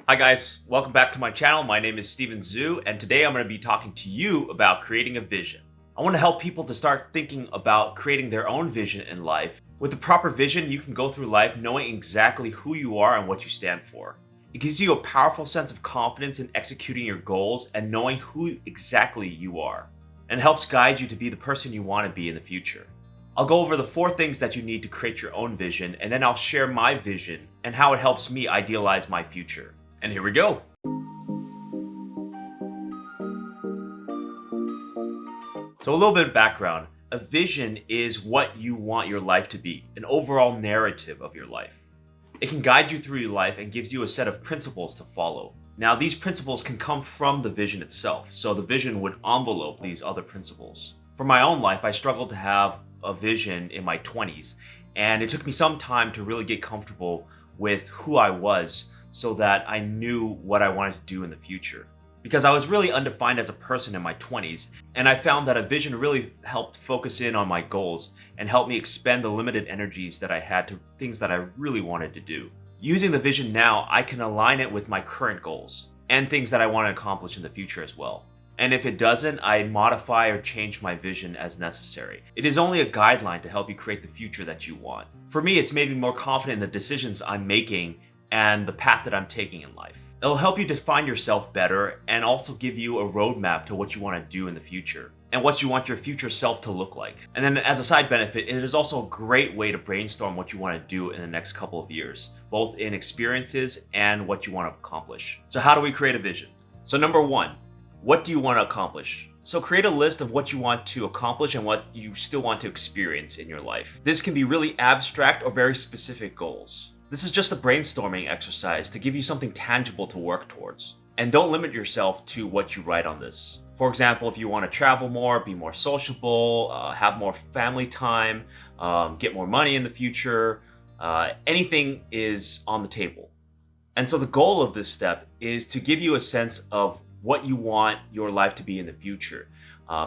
Hi guys, welcome back to my channel. My name is Steven Zhu, and today I'm going to be talking to you about creating a vision. I want to help people to start thinking about creating their own vision in life. With the proper vision, you can go through life knowing exactly who you are and what you stand for. It gives you a powerful sense of confidence in executing your goals and knowing who exactly you are, and helps guide you to be the person you want to be in the future. I'll go over the 4 things that you need to create your own vision, and then I'll share my vision and how it helps me idealize my future. And here we go. So, a little bit of background. A vision is what you want your life to be, an overall narrative of your life. It can guide you through your life and gives you a set of principles to follow. Now, these principles can come from the vision itself, so the vision would envelope these other principles. For my own life, I struggled to have a vision in my 20s, and it took me some time to really get comfortable with who I was so that I knew what I wanted to do in the future. Because I was really undefined as a person in my 20s, and I found that a vision really helped focus in on my goals and helped me expend the limited energies that I had to things that I really wanted to do. Using the vision now, I can align it with my current goals and things that I want to accomplish in the future as well. And if it doesn't, I modify or change my vision as necessary. It is only a guideline to help you create the future that you want. For me, it's made me more confident in the decisions I'm making and the path that I'm taking in life. It'll help you define yourself better and also give you a roadmap to what you want to do in the future and what you want your future self to look like. And then as a side benefit, it is also a great way to brainstorm what you want to do in the next couple of years, both in experiences and what you want to accomplish. So how do we create a vision? So number 1, what do you want to accomplish? So create a list of what you want to accomplish and what you still want to experience in your life. This can be really abstract or very specific goals. This is just a brainstorming exercise to give you something tangible to work towards. And don't limit yourself to what you write on this. For example, if you want to travel more, be more sociable, have more family time, get more money in the future, anything is on the table. And so the goal of this step is to give you a sense of what you want your life to be in the future.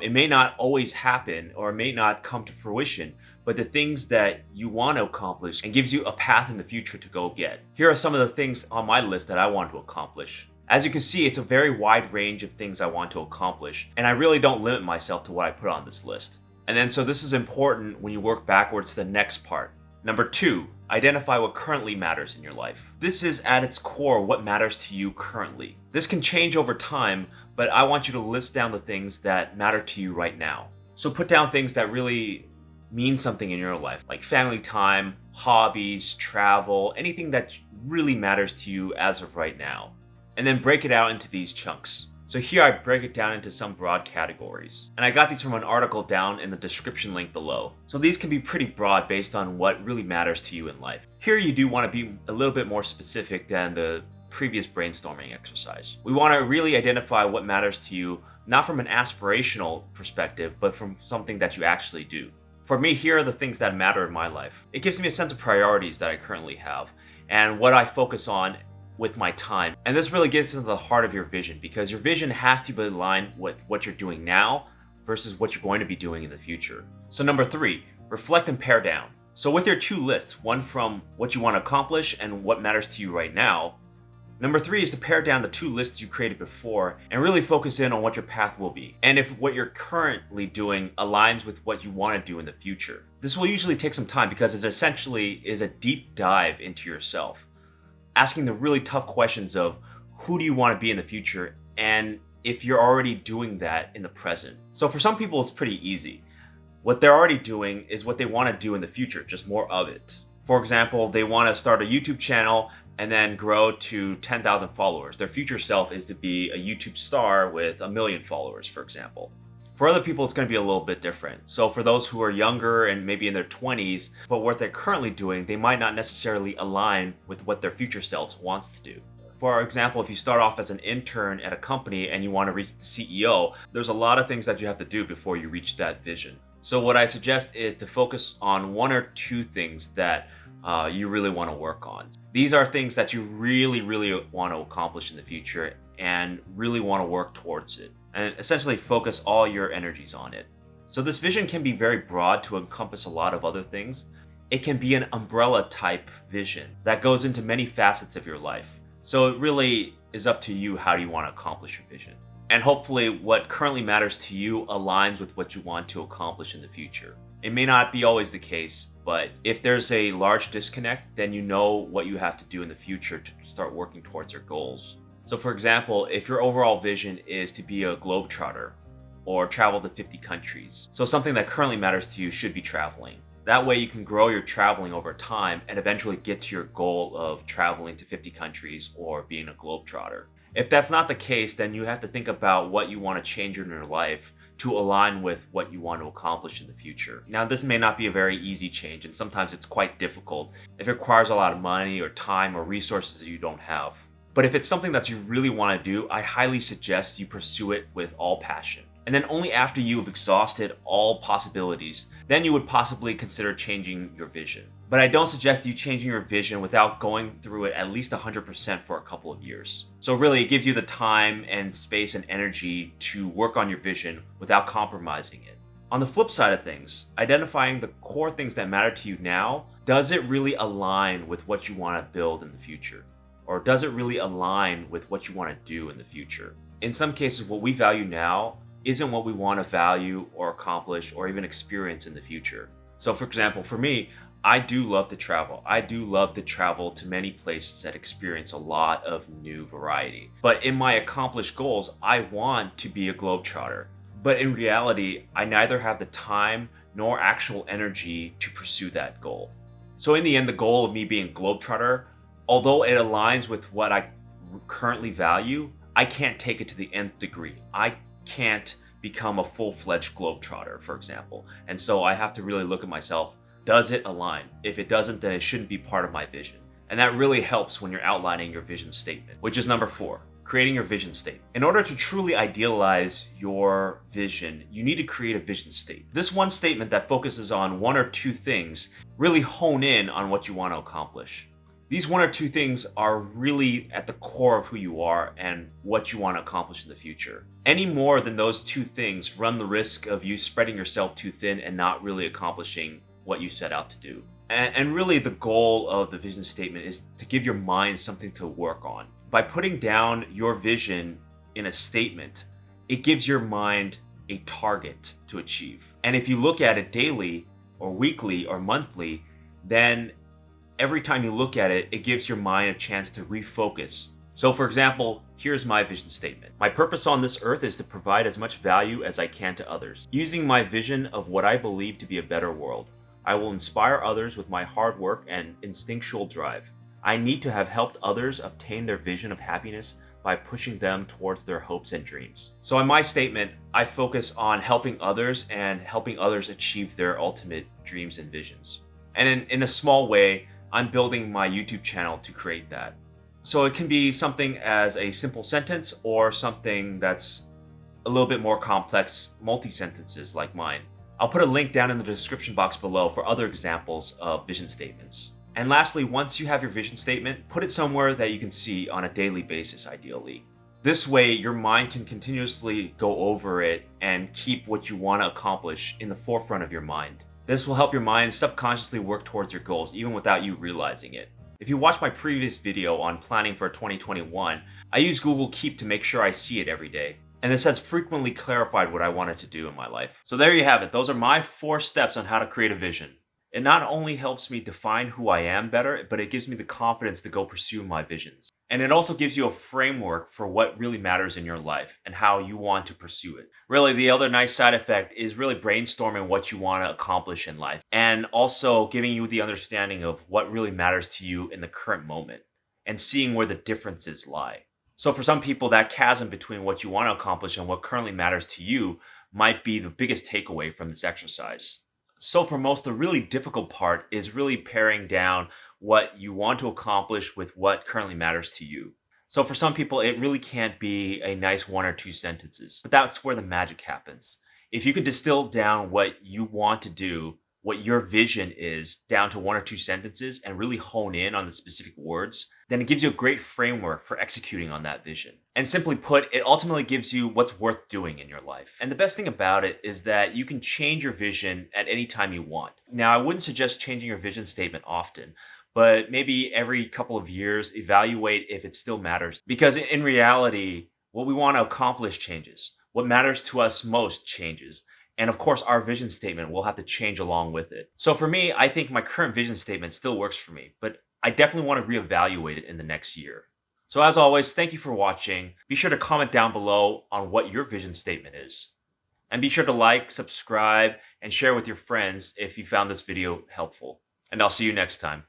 It may not always happen or it may not come to fruition, but the things that you want to accomplish and gives you a path in the future to go get. Here are some of the things on my list that I want to accomplish. As you can see, it's a very wide range of things I want to accomplish, and I really don't limit myself to what I put on this list. And then so this is important when you work backwards to the next part. Number 2, identify what currently matters in your life. This is at its core what matters to you currently. This can change over time, but I want you to list down the things that matter to you right now. So put down things that really mean something in your life, like family time, hobbies, travel, anything that really matters to you as of right now. And then break it out into these chunks. So here I break it down into some broad categories. And I got these from an article down in the description link below. So these can be pretty broad based on what really matters to you in life. Here you do want to be a little bit more specific than the previous brainstorming exercise. We want to really identify what matters to you, not from an aspirational perspective, but from something that you actually do. For me, here are the things that matter in my life. It gives me a sense of priorities that I currently have and what I focus on with my time. And this really gets into the heart of your vision, because your vision has to be aligned with what you're doing now versus what you're going to be doing in the future. So number 3, reflect and pare down. So with your 2 lists, one from what you want to accomplish and what matters to you right now, number 3 is to pare down the 2 lists you created before and really focus in on what your path will be, and if what you're currently doing aligns with what you want to do in the future. This will usually take some time because it essentially is a deep dive into yourself, asking the really tough questions of who do you want to be in the future and if you're already doing that in the present. So for some people it's pretty easy. What they're already doing is what they want to do in the future, just more of it. For example, they want to start a YouTube channel and then grow to 10,000 followers. Their future self is to be a YouTube star with 1 million followers, for example. For other people, it's going to be a little bit different. So for those who are younger and maybe in their 20s, but what they're currently doing, they might not necessarily align with what their future selves wants to do. For example, if you start off as an intern at a company and you want to reach the CEO, there's a lot of things that you have to do before you reach that vision. So what I suggest is to focus on 1 or 2 things that you really want to work on. These are things that you really want to accomplish in the future and really want to work towards it, and essentially focus all your energies on it. So this vision can be very broad to encompass a lot of other things. It can be an umbrella type vision that goes into many facets of your life. So it really is up to you how do you want to accomplish your vision. And hopefully, what currently matters to you aligns with what you want to accomplish in the future. It may not be always the case, but if there's a large disconnect, then you know what you have to do in the future to start working towards your goals. So, for example, if your overall vision is to be a globetrotter or travel to 50 countries, so something that currently matters to you should be traveling. That way, you can grow your traveling over time and eventually get to your goal of traveling to 50 countries or being a globetrotter. If that's not the case, then you have to think about what you want to change in your life to align with what you want to accomplish in the future. Now, this may not be a very easy change, and sometimes it's quite difficult if it requires a lot of money or time or resources that you don't have. But if it's something that you really want to do, I highly suggest you pursue it with all passion. And then only after you have exhausted all possibilities, then you would possibly consider changing your vision. But I don't suggest you changing your vision without going through it at least 100% for a couple of years. So really, it gives you the time and space and energy to work on your vision without compromising it. On the flip side of things, identifying the core things that matter to you now, does it really align with what you want to build in the future? Or does it really align with what you want to do in the future? In some cases, what we value now isn't what we want to value or accomplish or even experience in the future. So for example, for me, I do love to travel. I do love to travel to many places that experience a lot of new variety. But in my accomplished goals, I want to be a globetrotter. But in reality, I neither have the time nor actual energy to pursue that goal. So in the end, the goal of me being a globetrotter, although it aligns with what I currently value, I can't take it to the nth degree. I can't become a full-fledged globetrotter, for example. And so I have to really look at myself. Does it align? If it doesn't, then it shouldn't be part of my vision. And that really helps when you're outlining your vision statement, which is number 4, creating your vision statement. In order to truly idealize your vision, you need to create a vision statement. This one statement that focuses on one or two things really hone in on what you want to accomplish. These one or two things are really at the core of who you are and what you want to accomplish in the future. Any more than those two things run the risk of you spreading yourself too thin and not really accomplishing what you set out to do. And really the goal of the vision statement is to give your mind something to work on. By putting down your vision in a statement, it gives your mind a target to achieve. And if you look at it daily or weekly or monthly, then every time you look at it, it gives your mind a chance to refocus. So for example, here's my vision statement. My purpose on this earth is to provide as much value as I can to others. Using my vision of what I believe to be a better world, I will inspire others with my hard work and instinctual drive. I need to have helped others obtain their vision of happiness by pushing them towards their hopes and dreams. So in my statement, I focus on helping others and helping others achieve their ultimate dreams and visions. And in a small way, I'm building my YouTube channel to create that. So it can be something as a simple sentence or something that's a little bit more complex, multi-sentences like mine. I'll put a link down in the description box below for other examples of vision statements. And lastly, once you have your vision statement, put it somewhere that you can see on a daily basis, ideally. This way, your mind can continuously go over it and keep what you want to accomplish in the forefront of your mind. This will help your mind subconsciously work towards your goals, even without you realizing it. If you watched my previous video on planning for 2021, I use Google Keep to make sure I see it every day. And this has frequently clarified what I wanted to do in my life. So there you have it. Those are my 4 steps on how to create a vision. It not only helps me define who I am better, but it gives me the confidence to go pursue my visions. And it also gives you a framework for what really matters in your life and how you want to pursue it. Really, the other nice side effect is really brainstorming what you want to accomplish in life and also giving you the understanding of what really matters to you in the current moment and seeing where the differences lie. So for some people, that chasm between what you want to accomplish and what currently matters to you might be the biggest takeaway from this exercise. So for most, the really difficult part is really paring down what you want to accomplish with what currently matters to you. So for some people, it really can't be a nice 1 or 2 sentences, but that's where the magic happens. If you can distill down what you want to do, what your vision is, down to 1 or 2 sentences and really hone in on the specific words, then it gives you a great framework for executing on that vision. And simply put, it ultimately gives you what's worth doing in your life. And the best thing about it is that you can change your vision at any time you want. Now, I wouldn't suggest changing your vision statement often, but maybe every couple of years evaluate if it still matters. Because in reality, what we want to accomplish changes. What matters to us most changes. And of course, our vision statement will have to change along with it. So for me, I think my current vision statement still works for me, but I definitely want to reevaluate it in the next year. So as always, thank you for watching. Be sure to comment down below on what your vision statement is. And be sure to like, subscribe, and share with your friends if you found this video helpful. And I'll see you next time.